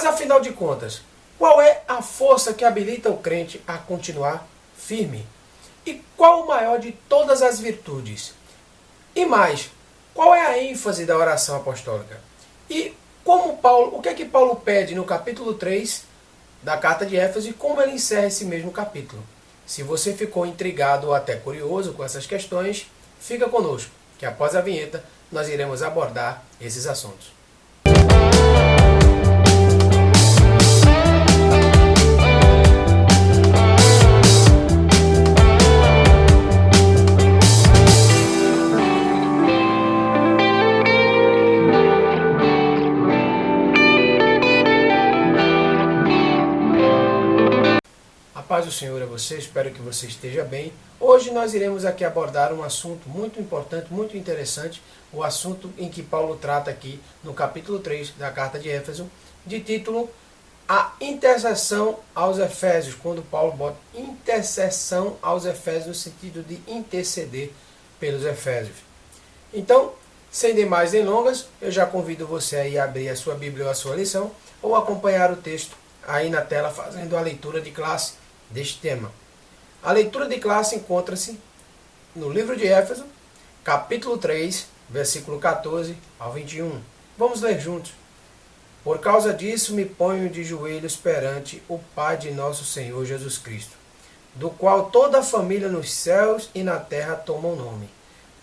Mas afinal de contas, qual é a força que habilita o crente a continuar firme? E qual o maior de todas as virtudes? E mais, qual é a ênfase da oração apostólica? E o que é que Paulo pede no capítulo 3 da carta de Éfeso e como ele encerra esse mesmo capítulo? Se você ficou intrigado ou até curioso com essas questões, fica conosco, que após a vinheta nós iremos abordar esses assuntos. Paz do Senhor a você, espero que você esteja bem. Hoje nós iremos aqui abordar um assunto muito importante, muito interessante, o assunto em que Paulo trata aqui no capítulo 3 da carta de Éfeso, de título A Intercessão aos Efésios, quando Paulo bota intercessão aos Efésios no sentido de interceder pelos Efésios. Então, sem demais delongas, eu já convido você aí a abrir a sua Bíblia ou a sua lição, ou acompanhar o texto aí na tela fazendo a leitura de classe deste tema. A leitura de classe encontra-se no livro de Éfeso, capítulo 3, versículo 14 ao 21. Vamos ler juntos. Por causa disso me ponho de joelhos perante o Pai de nosso Senhor Jesus Cristo, do qual toda a família nos céus e na terra toma o nome,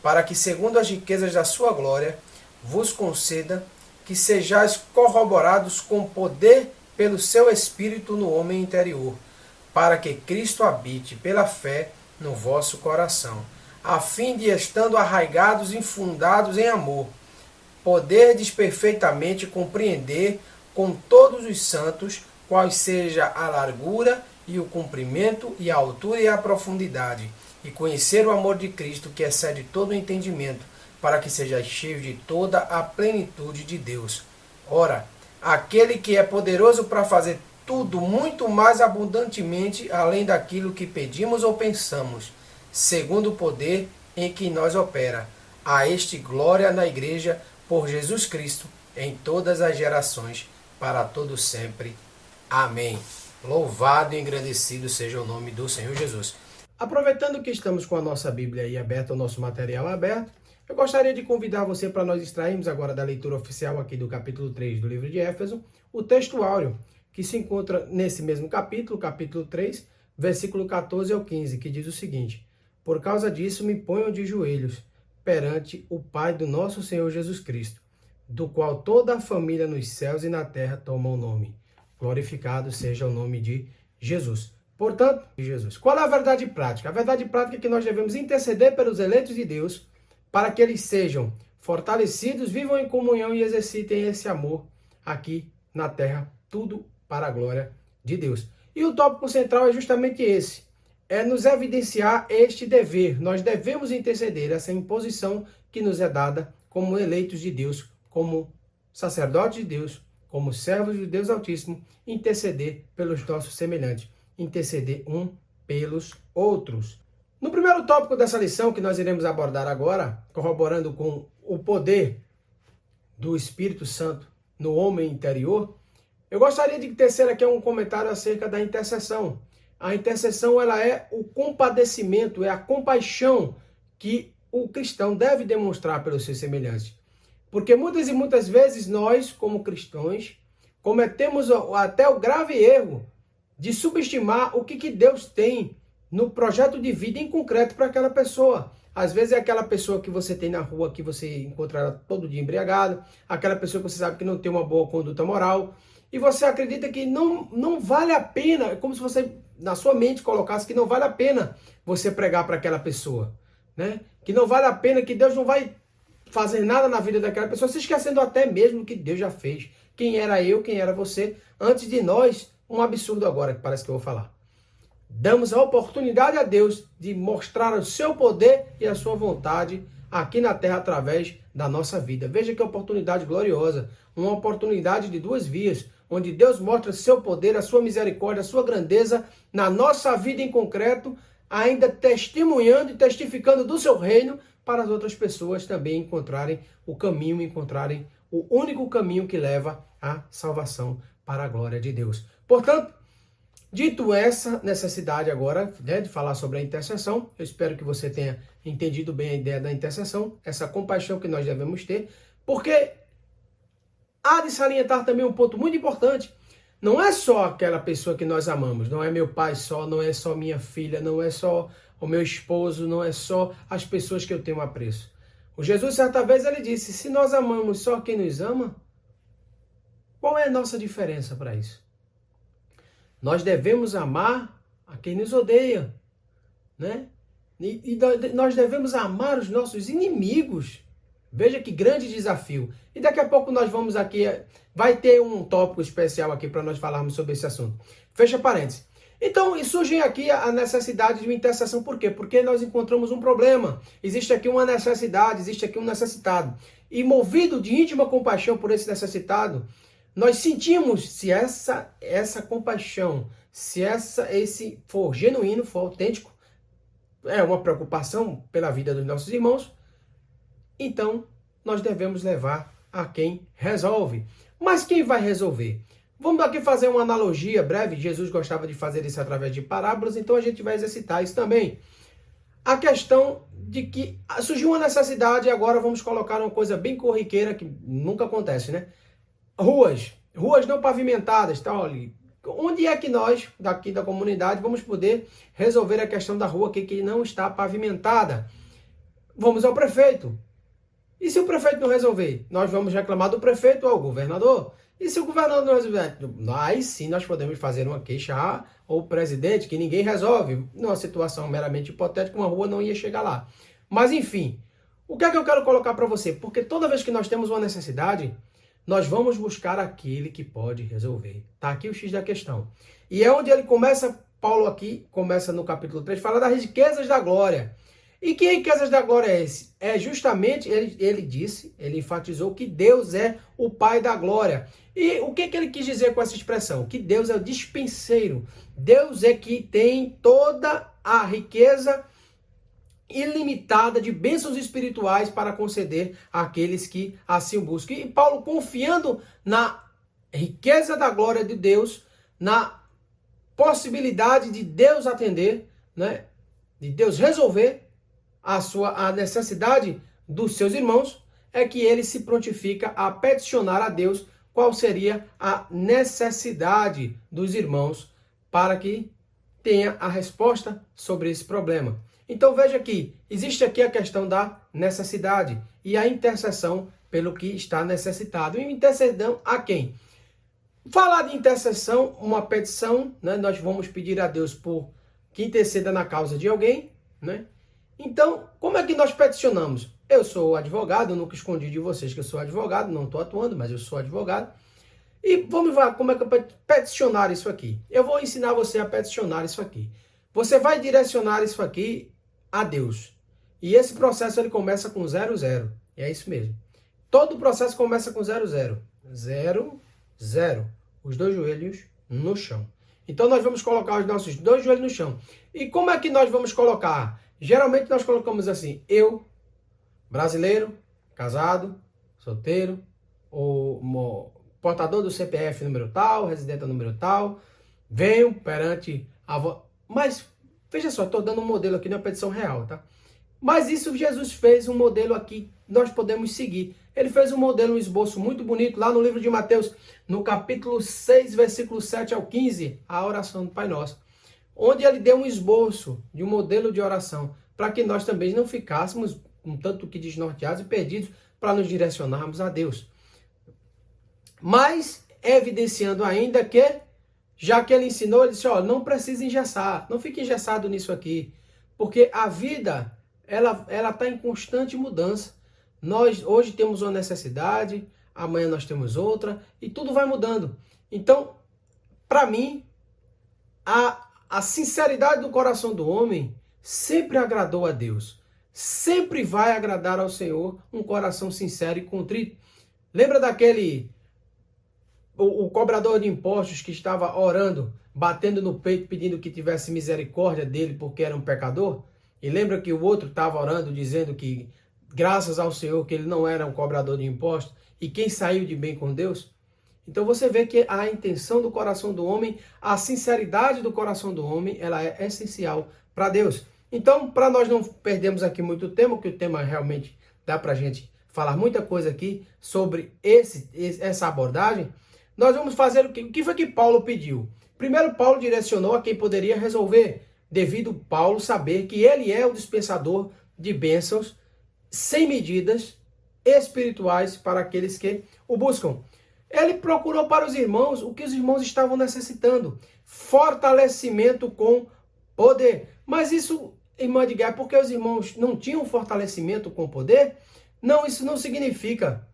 para que, segundo as riquezas da sua glória, vos conceda que sejais corroborados com poder pelo seu Espírito no homem interior, para que Cristo habite pela fé no vosso coração, a fim de, estando arraigados e fundados em amor, poderdes perfeitamente compreender com todos os santos qual seja a largura e o comprimento e a altura e a profundidade, e conhecer o amor de Cristo que excede todo o entendimento, para que sejais cheios de toda a plenitude de Deus. Ora, aquele que é poderoso para fazer tudo muito mais abundantemente além daquilo que pedimos ou pensamos, segundo o poder em que nós opera. A este glória na Igreja por Jesus Cristo em todas as gerações, para todo sempre. Amém. Louvado e engrandecido seja o nome do Senhor Jesus. Aproveitando que estamos com a nossa Bíblia aí aberta, o nosso material aberto, eu gostaria de convidar você para nós extrairmos agora da leitura oficial aqui do capítulo 3 do livro de Éfeso, o texto áureo, que se encontra nesse mesmo capítulo, capítulo 3, versículo 14 ao 15, que diz o seguinte: Por causa disso me ponho de joelhos perante o Pai do nosso Senhor Jesus Cristo, do qual toda a família nos céus e na terra toma o nome. Glorificado seja o nome de Jesus. Portanto, Jesus. Qual é a verdade prática? A verdade prática é que nós devemos interceder pelos eleitos de Deus, para que eles sejam fortalecidos, vivam em comunhão e exercitem esse amor aqui na terra, tudo para a glória de Deus. E o tópico central é justamente esse, é nos evidenciar este dever. Nós devemos interceder, essa imposição que nos é dada como eleitos de Deus, como sacerdotes de Deus, como servos de Deus Altíssimo, interceder pelos nossos semelhantes, interceder um pelos outros. No primeiro tópico dessa lição que nós iremos abordar agora, corroborando com o poder do Espírito Santo no homem interior, eu gostaria de tecer aqui um comentário acerca da intercessão. A intercessão, ela é o compadecimento, é a compaixão que o cristão deve demonstrar pelos seus semelhantes. Porque muitas e muitas vezes nós, como cristãos, cometemos até o grave erro de subestimar o que Deus tem no projeto de vida em concreto para aquela pessoa. Às vezes é aquela pessoa que você tem na rua, que você encontra ela todo dia embriagada, aquela pessoa que você sabe que não tem uma boa conduta moral, e você acredita que não vale a pena, é como se você, na sua mente, colocasse que não vale a pena você pregar para aquela pessoa, né? Que não vale a pena, que Deus não vai fazer nada na vida daquela pessoa, se esquecendo até mesmo que Deus já fez. Quem era eu, quem era você, antes de nós, um absurdo agora, que parece que eu vou falar. Damos a oportunidade a Deus de mostrar o seu poder e a sua vontade aqui na terra através da nossa vida. Veja que oportunidade gloriosa, uma oportunidade de duas vias, onde Deus mostra seu poder, a sua misericórdia, a sua grandeza na nossa vida em concreto, ainda testemunhando e testificando do seu reino para as outras pessoas também encontrarem o caminho, encontrarem o único caminho que leva à salvação para a glória de Deus. Portanto, dito essa necessidade agora, né, de falar sobre a intercessão, eu espero que você tenha entendido bem a ideia da intercessão, essa compaixão que nós devemos ter, porque há de salientar também um ponto muito importante. Não é só aquela pessoa que nós amamos, não é meu pai só, não é só minha filha, não é só o meu esposo, não é só as pessoas que eu tenho apreço. O Jesus, certa vez, ele disse, se nós amamos só quem nos ama, qual é a nossa diferença para isso? Nós devemos amar a quem nos odeia, né? E nós devemos amar os nossos inimigos. Veja que grande desafio. E daqui a pouco nós vamos aqui, vai ter um tópico especial aqui para nós falarmos sobre esse assunto. Fecha parênteses. Então, surge aqui a necessidade de uma intercessão. Por quê? Porque nós encontramos um problema. Existe aqui uma necessidade, existe aqui um necessitado. E movido de íntima compaixão por esse necessitado, nós sentimos, se essa compaixão, se esse for genuíno, for autêntico, é uma preocupação pela vida dos nossos irmãos, então nós devemos levar a quem resolve. Mas quem vai resolver? Vamos aqui fazer uma analogia breve. Jesus gostava de fazer isso através de parábolas, então a gente vai exercitar isso também. A questão de que surgiu uma necessidade e agora vamos colocar uma coisa bem corriqueira, que nunca acontece, né? Ruas não pavimentadas, tá? Olha, onde é que nós, daqui da comunidade, vamos poder resolver a questão da rua aqui que não está pavimentada? Vamos ao prefeito. E se o prefeito não resolver? Nós vamos reclamar do prefeito ao governador. E se o governador não resolver? Aí sim nós podemos fazer uma queixa ao presidente, que ninguém resolve. Numa situação meramente hipotética, uma rua não ia chegar lá. Mas enfim, o que é que eu quero colocar para você? Porque toda vez que nós temos uma necessidade, nós vamos buscar aquele que pode resolver. Está aqui o X da questão. E é onde ele começa, Paulo aqui, começa no capítulo 3, fala das riquezas da glória. E que riquezas da glória é esse? É justamente, ele enfatizou que Deus é o Pai da glória. E o que ele quis dizer com essa expressão? Que Deus é o dispenseiro. Deus é que tem toda a riqueza ilimitada de bênçãos espirituais para conceder àqueles que assim o buscam. E Paulo, confiando na riqueza da glória de Deus, na possibilidade de Deus atender, né, de Deus resolver a necessidade dos seus irmãos, é que ele se prontifica a peticionar a Deus qual seria a necessidade dos irmãos para que tenha a resposta sobre esse problema. Então veja que existe aqui a questão da necessidade e a intercessão pelo que está necessitado. E intercedão a quem? Falar de intercessão, uma petição, né? Nós vamos pedir a Deus por que interceda na causa de alguém, né? Então, como é que nós peticionamos? Eu sou advogado, eu nunca escondi de vocês que eu sou advogado, não estou atuando, mas eu sou advogado. E vamos ver como é que eu peticionar isso aqui. Eu vou ensinar você a peticionar isso aqui. Você vai direcionar isso aqui a Deus. E esse processo ele começa com 00. É isso mesmo. Todo o processo começa com 00. 0, 0. Os dois joelhos no chão. Então nós vamos colocar os nossos dois joelhos no chão. E como é que nós vamos colocar? Geralmente nós colocamos assim: eu, brasileiro, casado, solteiro, ou portador do CPF número tal, residente número tal, venho perante a voz. Mas, veja só, estou dando um modelo aqui, não é uma petição real, tá? Mas isso Jesus fez um modelo aqui, nós podemos seguir. Ele fez um modelo, um esboço muito bonito, lá no livro de Mateus, no capítulo 6, versículo 7 ao 15, a oração do Pai Nosso. Onde ele deu um esboço de um modelo de oração, para que nós também não ficássemos um tanto que desnorteados e perdidos, para nos direcionarmos a Deus. Mas, evidenciando ainda que, já que ele ensinou, ele disse, ó, não precisa engessar, não fique engessado nisso aqui, porque a vida, ela está em constante mudança. Nós hoje temos uma necessidade, amanhã nós temos outra, e tudo vai mudando. Então, para mim, a sinceridade do coração do homem sempre agradou a Deus. Sempre vai agradar ao Senhor um coração sincero e contrito. Lembra daquele... O cobrador de impostos que estava orando, batendo no peito, pedindo que tivesse misericórdia dele porque era um pecador? E lembra que o outro estava orando, dizendo que, graças ao Senhor, que ele não era um cobrador de impostos? E quem saiu de bem com Deus? Então você vê que a intenção do coração do homem, a sinceridade do coração do homem, ela é essencial para Deus. Então, para nós não perdermos aqui muito tempo, que o tema realmente dá para a gente falar muita coisa aqui sobre essa abordagem, nós vamos fazer o que foi que Paulo pediu? Primeiro, Paulo direcionou a quem poderia resolver, devido Paulo saber que ele é o dispensador de bênçãos sem medidas espirituais para aqueles que o buscam. Ele procurou para os irmãos o que os irmãos estavam necessitando, fortalecimento com poder. Mas isso, irmã de guerra, porque os irmãos não tinham fortalecimento com poder? Não, isso não significa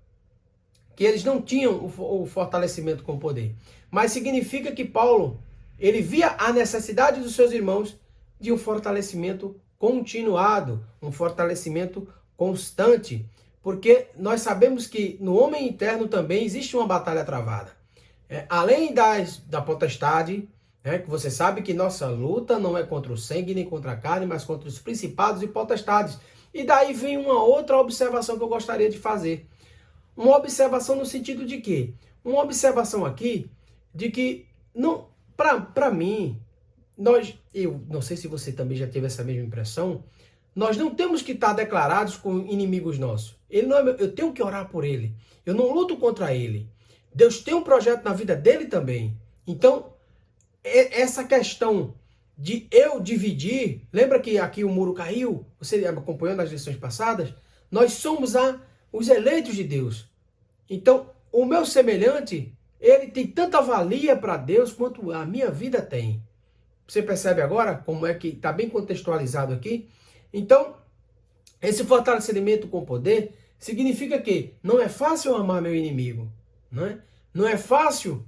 que eles não tinham o fortalecimento com poder. Mas significa que Paulo, ele via a necessidade dos seus irmãos de um fortalecimento continuado, um fortalecimento constante. Porque nós sabemos que no homem interno também existe uma batalha travada. Além da potestade, que você sabe que nossa luta não é contra o sangue nem contra a carne, mas contra os principados e potestades. E daí vem uma outra observação que eu gostaria de fazer. Uma observação no sentido de quê? Uma observação aqui de que, para mim, eu não sei se você também já teve essa mesma impressão, nós não temos que estar declarados com inimigos nossos. Ele não é eu tenho que orar por ele. Eu não luto contra ele. Deus tem um projeto na vida dele também. Então, essa questão de eu dividir, lembra que aqui o muro caiu? Você acompanhou nas lições passadas? Nós somos os eleitos de Deus. Então, o meu semelhante, ele tem tanta valia para Deus quanto a minha vida tem. Você percebe agora como é que está bem contextualizado aqui? Então, esse fortalecimento com poder significa que não é fácil amar meu inimigo. Não é fácil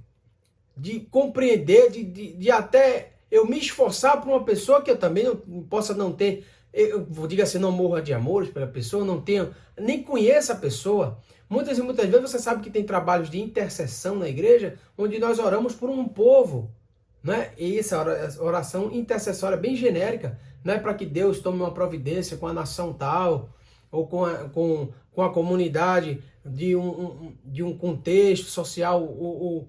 de compreender, de até eu me esforçar por uma pessoa que eu também não possa não ter, eu digo assim, não morra de amores pela pessoa, não tenho, nem conheça a pessoa. Muitas e muitas vezes você sabe que tem trabalhos de intercessão na igreja, onde nós oramos por um povo, né? E essa oração intercessória bem genérica, não é para que Deus tome uma providência com a nação tal, ou com a comunidade de um contexto social, ou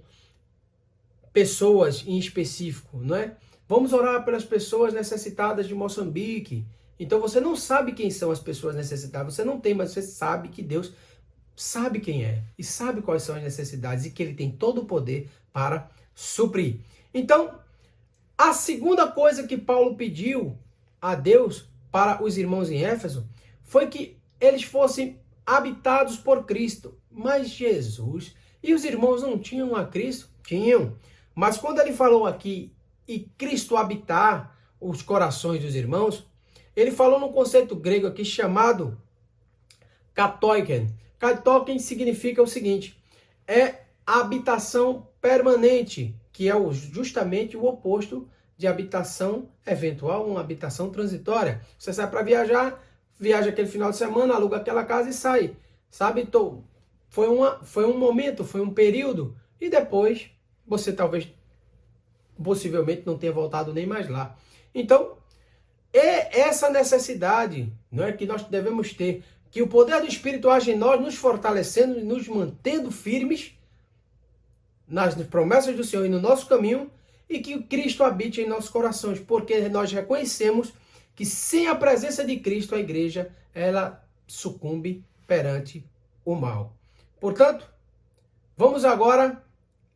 pessoas em específico, não é? Vamos orar pelas pessoas necessitadas de Moçambique. Então você não sabe quem são as pessoas necessitadas, você não tem, mas você sabe que Deus sabe quem é e sabe quais são as necessidades e que ele tem todo o poder para suprir. Então, a segunda coisa que Paulo pediu a Deus para os irmãos em Éfeso foi que eles fossem habitados por Cristo. Mas Jesus e os irmãos não tinham a Cristo? Tinham. Mas quando ele falou aqui e Cristo habitar os corações dos irmãos, ele falou num conceito grego aqui chamado katoiken. Katoiken significa o seguinte, é habitação permanente, que é justamente o oposto de habitação eventual, uma habitação transitória. Você sai para viajar, viaja aquele final de semana, aluga aquela casa e sai. Sabe? Então, foi um momento, foi um período, e depois você talvez, possivelmente, não tenha voltado nem mais lá. Então, é essa necessidade, não é, que nós devemos ter, que o poder do Espírito age em nós, nos fortalecendo e nos mantendo firmes nas promessas do Senhor e no nosso caminho, e que o Cristo habite em nossos corações, porque nós reconhecemos que sem a presença de Cristo, a igreja, ela sucumbe perante o mal. Portanto, vamos agora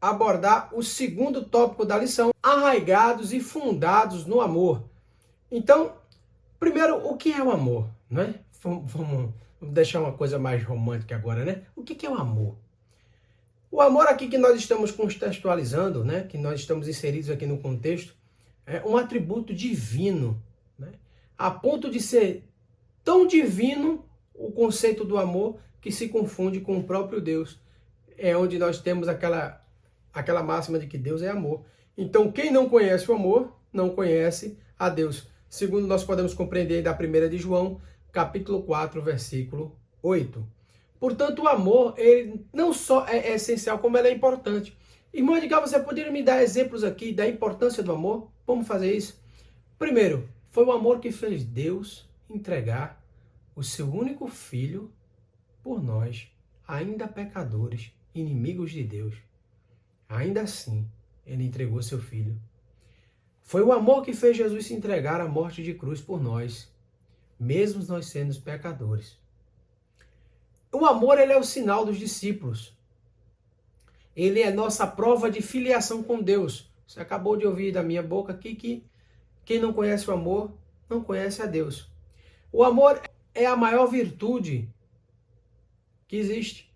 abordar o segundo tópico da lição, arraigados e fundados no amor. Então, primeiro, o que é o amor? Né? Vamos deixar uma coisa mais romântica agora, né? O que é o amor? O amor aqui que nós estamos contextualizando, né? Que nós estamos inseridos aqui no contexto, é um atributo divino, né? A ponto de ser tão divino o conceito do amor que se confunde com o próprio Deus. É onde nós temos aquela máxima de que Deus é amor. Então, quem não conhece o amor, não conhece a Deus. Segundo nós podemos compreender da 1 de João, capítulo 4, versículo 8. Portanto, o amor, ele não só é essencial, como ele é importante. Irmão Edgar, você poderia me dar exemplos aqui da importância do amor? Vamos fazer isso? Primeiro, foi o amor que fez Deus entregar o seu único filho por nós, ainda pecadores, inimigos de Deus. ainda assim, ele entregou seu filho. Foi o amor que fez Jesus se entregar à morte de cruz por nós, mesmo nós sendo pecadores. O amor, ele é o sinal dos discípulos. Ele é nossa prova de filiação com Deus. Você acabou de ouvir da minha boca aqui que quem não conhece o amor, não conhece a Deus. O amor é a maior virtude que existe.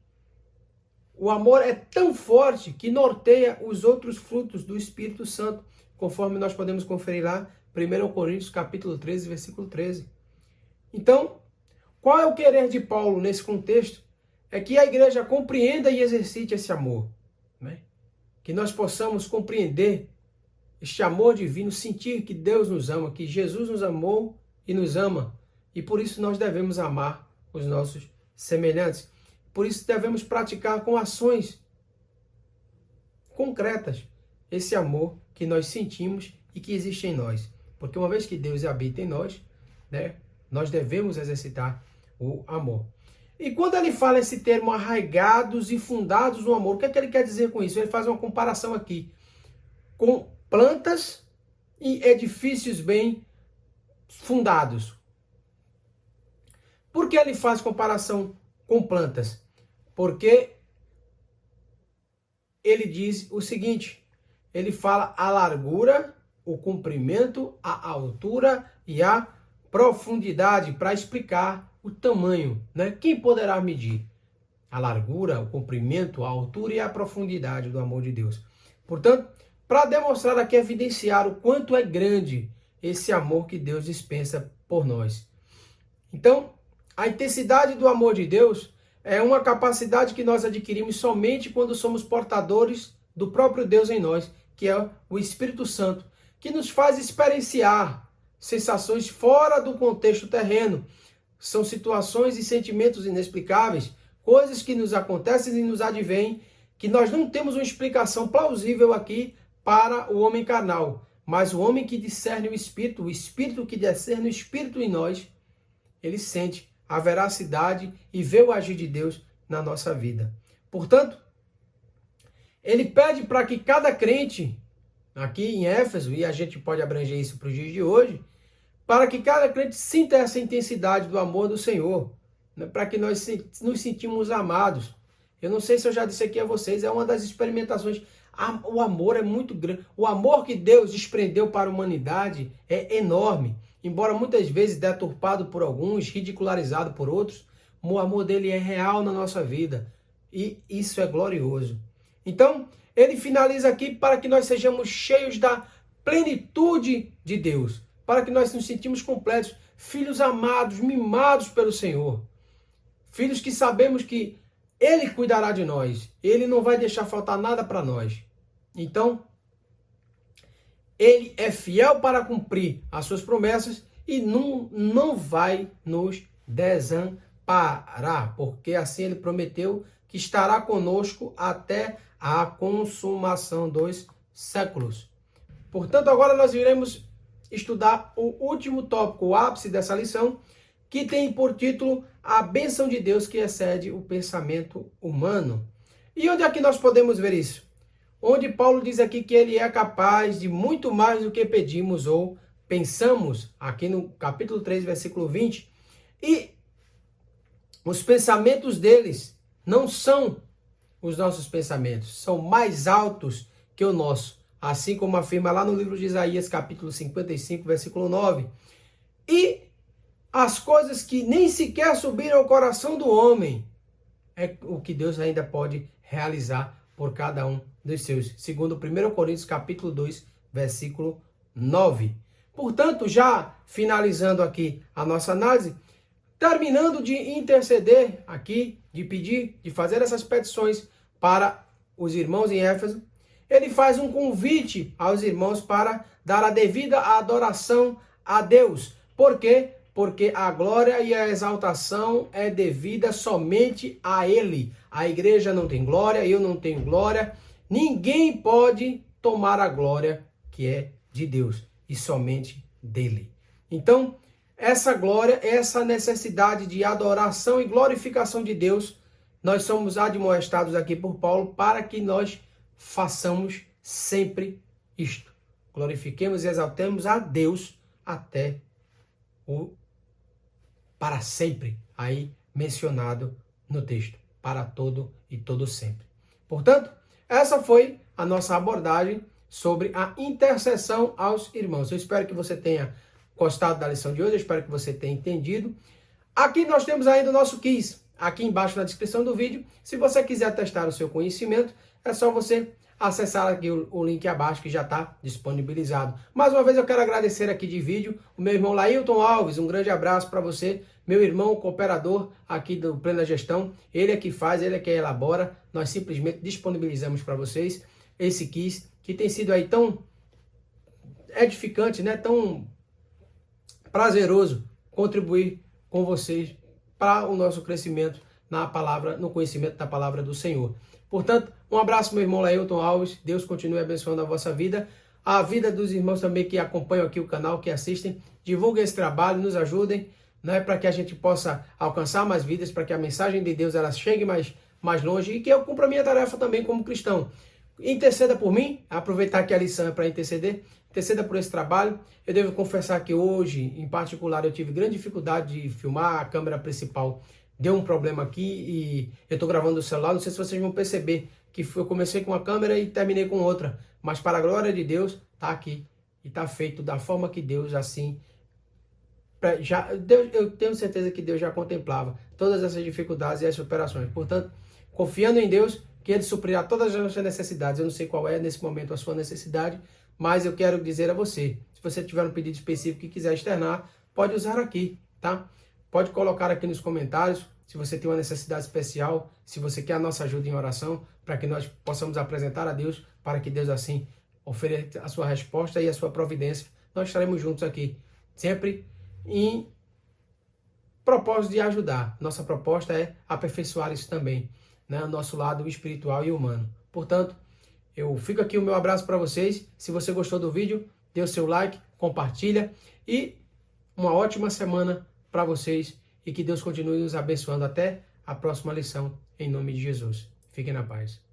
O amor é tão forte que norteia os outros frutos do Espírito Santo, conforme nós podemos conferir lá, 1 Coríntios capítulo 13, versículo 13. Então, qual é o querer de Paulo nesse contexto? É que a igreja compreenda e exercite esse amor, né? Que nós possamos compreender este amor divino, sentir que Deus nos ama, que Jesus nos amou e nos ama. E por isso nós devemos amar os nossos semelhantes. Por isso devemos praticar com ações concretas esse amor que nós sentimos e que existe em nós. Porque uma vez que Deus habita em nós, né, nós devemos exercitar o amor. E quando ele fala esse termo arraigados e fundados no amor, o que é que ele quer dizer com isso? Ele faz uma comparação aqui com plantas e edifícios bem fundados. Por que ele faz comparação com plantas? Porque ele diz o seguinte, ele fala a largura, o comprimento, a altura e a profundidade para explicar o tamanho, né? Quem poderá medir a largura, o comprimento, a altura e a profundidade do amor de Deus? Portanto, para demonstrar aqui, evidenciar o quanto é grande esse amor que Deus dispensa por nós. Então, a intensidade do amor de Deus é uma capacidade que nós adquirimos somente quando somos portadores do próprio Deus em nós, que é o Espírito Santo, que nos faz experienciar sensações fora do contexto terreno. São situações e sentimentos inexplicáveis, coisas que nos acontecem e nos advêm, que nós não temos uma explicação plausível aqui para o homem carnal. Mas o homem que discerne o Espírito que discerne o Espírito em nós, ele sente a veracidade e vê o agir de Deus na nossa vida. Portanto, ele pede para que cada crente, aqui em Éfeso, e a gente pode abranger isso para os dias de hoje, para que cada crente sinta essa intensidade do amor do Senhor, né? Para que nós nos sentimos amados. Eu não sei se eu já disse aqui a vocês, é uma das experimentações. O amor é muito grande. O amor que Deus desprendeu para a humanidade é enorme. Embora muitas vezes deturpado por alguns, ridicularizado por outros, o amor dele é real na nossa vida. E isso é glorioso. Então, ele finaliza aqui para que nós sejamos cheios da plenitude de Deus. Para que nós nos sentimos completos. Filhos amados, mimados pelo Senhor. Filhos que sabemos que Ele cuidará de nós. Ele não vai deixar faltar nada para nós. Então, Ele é fiel para cumprir as suas promessas e não vai nos desamparar, porque assim Ele prometeu que estará conosco até a consumação dos séculos. Portanto, agora nós iremos estudar o último tópico, o ápice dessa lição, que tem por título a bênção de Deus que excede o pensamento humano. E onde é que nós podemos ver isso? Onde Paulo diz aqui que ele é capaz de muito mais do que pedimos ou pensamos, aqui no capítulo 3, versículo 20. E os pensamentos deles não são os nossos pensamentos, são mais altos que o nosso. Assim como afirma lá no livro de Isaías, capítulo 55, versículo 9. E as coisas que nem sequer subiram ao coração do homem, é o que Deus ainda pode realizar por cada um dos seus. Segundo 1 Coríntios, capítulo 2, versículo 9. Portanto, já finalizando aqui a nossa análise, terminando de interceder aqui, de pedir, de fazer essas petições para os irmãos em Éfeso, ele faz um convite aos irmãos para dar a devida adoração a Deus. Por quê? Porque a glória e a exaltação é devida somente a Ele. A igreja não tem glória, eu não tenho glória. Ninguém pode tomar a glória que é de Deus e somente dele. Então, essa glória, essa necessidade de adoração e glorificação de Deus, nós somos admoestados aqui por Paulo para que nós façamos sempre isto. Glorifiquemos e exaltemos a Deus até o para sempre, aí mencionado no texto, para todo e todo sempre. Portanto, essa foi a nossa abordagem sobre a intercessão aos irmãos. Eu espero que você tenha gostado da lição de hoje, eu espero que você tenha entendido. Aqui nós temos ainda o nosso quiz, aqui embaixo na descrição do vídeo. Se você quiser testar o seu conhecimento, é só você acessar aqui o link abaixo que já está disponibilizado. Mais uma vez eu quero agradecer aqui de vídeo o meu irmão Lailton Alves, um grande abraço para você, meu irmão cooperador aqui do Plena Gestão, ele é que faz, ele é que elabora, nós simplesmente disponibilizamos para vocês esse quiz que tem sido aí tão edificante, né? Tão prazeroso contribuir com vocês para o nosso crescimento na palavra, no conhecimento da palavra do Senhor. Portanto, um abraço, meu irmão Lailton Alves. Deus continue abençoando a vossa vida. A vida dos irmãos também que acompanham aqui o canal, que assistem. Divulguem esse trabalho, nos ajudem, né, para que a gente possa alcançar mais vidas, para que a mensagem de Deus ela chegue mais longe e que eu cumpra a minha tarefa também como cristão. Interceda por mim, aproveitar que a lição é para interceder. Interceda por esse trabalho. Eu devo confessar que hoje, em particular, eu tive grande dificuldade de filmar. A câmera principal deu um problema aqui e eu estou gravando do celular. Não sei se vocês vão perceber que eu comecei com uma câmera e terminei com outra. Mas para a glória de Deus, está aqui. E está feito da forma que Deus assim... eu tenho certeza que Deus já contemplava todas essas dificuldades e as superações. Portanto, confiando em Deus, que Ele suprirá todas as nossas necessidades. Eu não sei qual é nesse momento a sua necessidade, mas eu quero dizer a você, se você tiver um pedido específico e quiser externar, pode usar aqui, tá? Pode colocar aqui nos comentários se você tem uma necessidade especial, se você quer a nossa ajuda em oração, para que nós possamos apresentar a Deus, para que Deus assim ofereça a sua resposta e a sua providência. Nós estaremos juntos aqui, sempre em propósito de ajudar. Nossa proposta é aperfeiçoar isso também, né? Nosso lado espiritual e humano. Portanto, eu fico aqui o meu abraço para vocês. Se você gostou do vídeo, dê o seu like, compartilha e uma ótima semana para vocês e que Deus continue nos abençoando até a próxima lição, em nome de Jesus. Fiquem na paz.